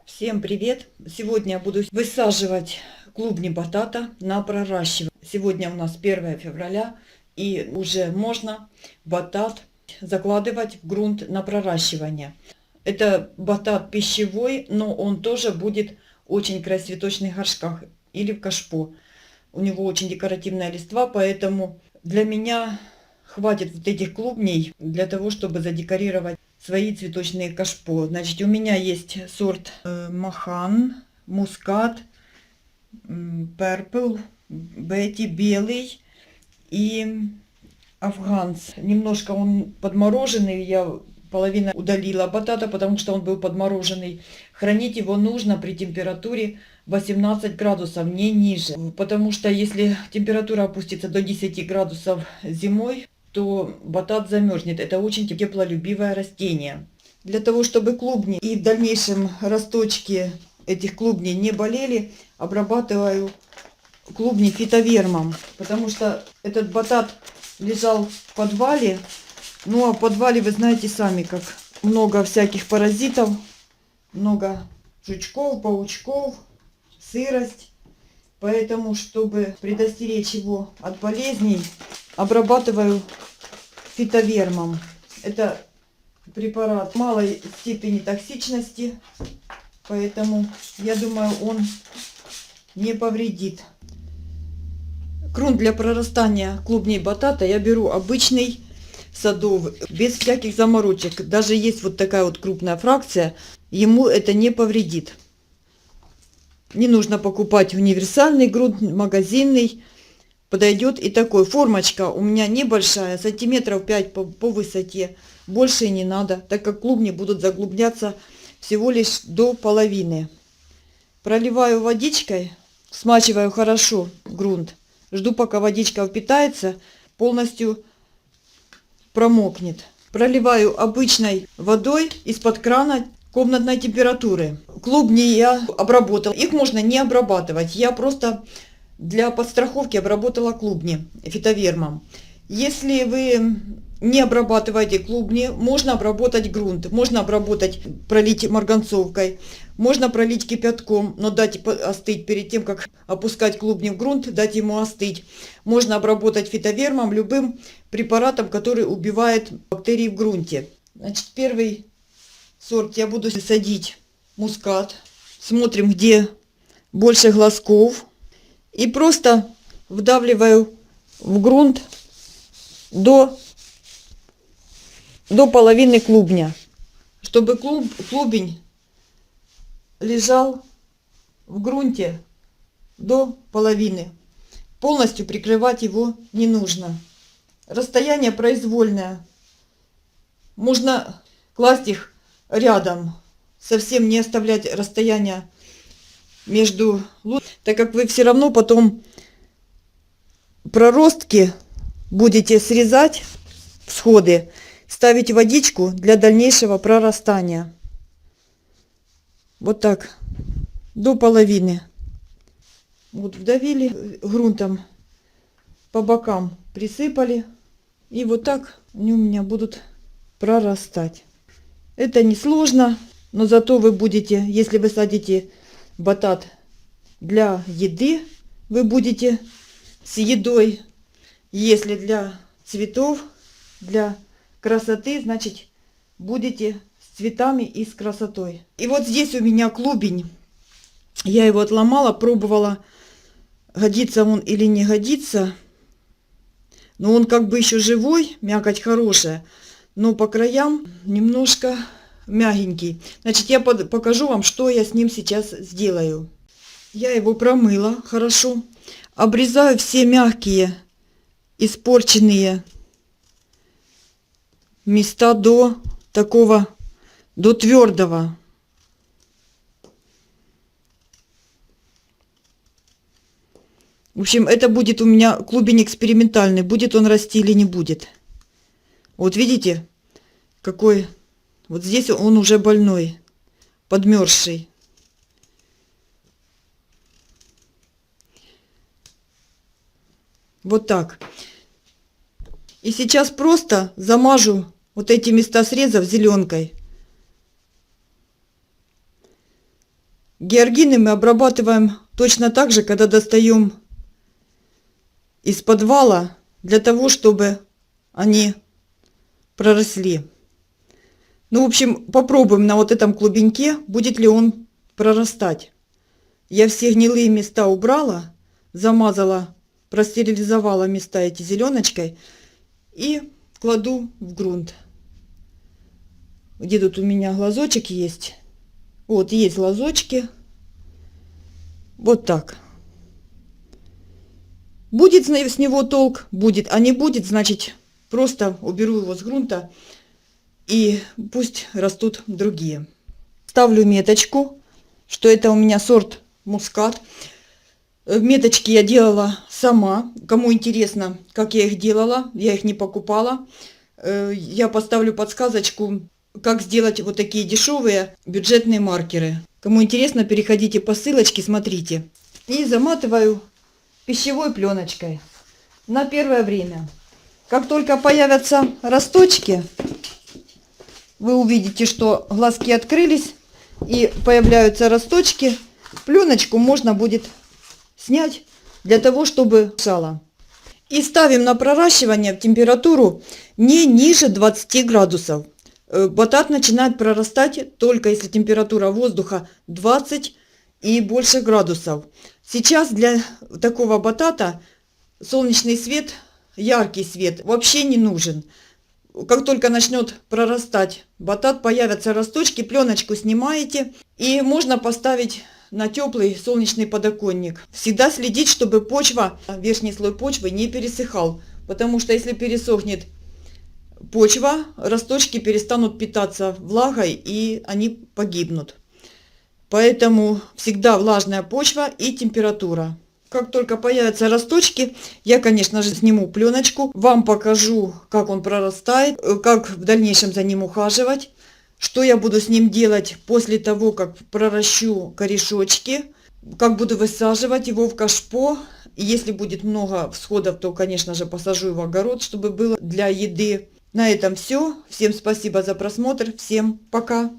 Всем привет! Сегодня я буду высаживать клубни батата на проращивание. Сегодня у нас 1 февраля и уже можно батат закладывать в грунт на проращивание. Это батат пищевой, но он тоже будет очень красивый в цветочных горшках или в кашпо. У него очень декоративная листва, поэтому для меня хватит вот этих клубней для того, чтобы задекорировать свои цветочные кашпо. Значит, у меня есть сорт Махан, Мускат, Purple, Betty, белый и Афганц. Немножко он подмороженный, я половину удалила батата, потому что он был подмороженный. Хранить его нужно при температуре 18 градусов, не ниже. Потому что если температура опустится до 10 градусов зимой, то батат замерзнет. Это очень теплолюбивое растение. Для того, чтобы клубни и в дальнейшем росточки этих клубней не болели, обрабатываю клубни фитовермом. Потому что этот батат лежал в подвале. Ну а в подвале вы знаете сами, как много всяких паразитов, много жучков, паучков, сырость. Поэтому, чтобы предостеречь его от болезней, обрабатываю фитовермом. Это препарат малой степени токсичности, поэтому, я думаю, он не повредит. Грунт для прорастания клубней батата я беру обычный садовый, без всяких заморочек. Даже есть вот такая вот крупная фракция, ему это не повредит. Не нужно покупать универсальный грунт, магазинный. Подойдет и такой. Формочка у меня небольшая, сантиметров 5 по высоте. Больше не надо, так как клубни будут заглубняться всего лишь до половины. Проливаю водичкой, смачиваю хорошо грунт. Жду, пока водичка впитается, полностью промокнет. Проливаю обычной водой из-под крана комнатной температуры. Клубни я обработала. Их можно не обрабатывать. Я просто для подстраховки обработала клубни фитовермом. Если вы не обрабатываете клубни, можно обработать грунт. Можно обработать, пролить марганцовкой. Можно пролить кипятком, но дать остыть перед тем, как опускать клубни в грунт, дать ему остыть. Можно обработать фитовермом, любым препаратом, который убивает бактерии в грунте. Значит, первый сорт я буду садить мускат. Смотрим, где больше глазков. И просто вдавливаю в грунт до половины клубня. Чтобы клубень лежал в грунте до половины. Полностью прикрывать его не нужно. Расстояние произвольное. Можно класть их рядом. Совсем не оставлять расстояние между, так как вы все равно потом проростки будете срезать, всходы, ставить водичку для дальнейшего прорастания. Вот так, до половины. Вот вдавили грунтом, по бокам присыпали. И вот так они у меня будут прорастать. Это несложно, но зато вы будете, если вы садите батат для еды, вы будете с едой. Если для цветов, для красоты, значит, будете с цветами и с красотой. И вот здесь у меня клубень. Я его отломала, пробовала, годится он или не годится. Но он как бы еще живой, мякоть хорошая. Но по краям немножко мягенький. Значит, я покажу вам, что я с ним сейчас сделаю. Я его промыла хорошо. Обрезаю все мягкие, испорченные места до такого, до твердого. В общем, это будет у меня клубень экспериментальный. Будет он расти или не будет. Вот видите, какой... Вот здесь он уже больной, подмерзший. Вот так. И сейчас просто замажу вот эти места срезов зеленкой. Георгины мы обрабатываем точно так же, когда достаем из подвала, для того, чтобы они проросли. Ну, в общем, попробуем на вот этом клубеньке, будет ли он прорастать. Я все гнилые места убрала, замазала, простерилизовала места эти зеленочкой и кладу в грунт. Где тут у меня глазочек есть? Вот, есть глазочки. Вот так. Будет с него толк? Будет. А не будет, значит, просто уберу его с грунта. И пусть растут другие. Ставлю меточку, что это у меня сорт мускат. Меточки я делала сама. Кому интересно, как я их делала, я их не покупала. Я поставлю подсказочку, как сделать вот такие дешевые бюджетные маркеры. Кому интересно, переходите по ссылочке, смотрите. И заматываю пищевой пленочкой на первое время. Как только появятся росточки, вы увидите, что глазки открылись и появляются росточки. Пленочку можно будет снять для того, чтобы сало. И ставим на проращивание в температуру не ниже 20 градусов. Батат начинает прорастать только если температура воздуха 20 и больше градусов. Сейчас для такого батата солнечный свет, яркий свет вообще не нужен. Как только начнет прорастать батат, появятся росточки, пленочку снимаете и можно поставить на теплый солнечный подоконник. Всегда следить, чтобы почва, верхний слой почвы не пересыхал, потому что если пересохнет почва, росточки перестанут питаться влагой и они погибнут. Поэтому всегда влажная почва и температура. Как только появятся росточки, я, конечно же, сниму пленочку, вам покажу, как он прорастает, как в дальнейшем за ним ухаживать, что я буду с ним делать после того, как проращу корешочки, как буду высаживать его в кашпо. И если будет много всходов, то, конечно же, посажу его в огород, чтобы было для еды. На этом все. Всем спасибо за просмотр. Всем пока.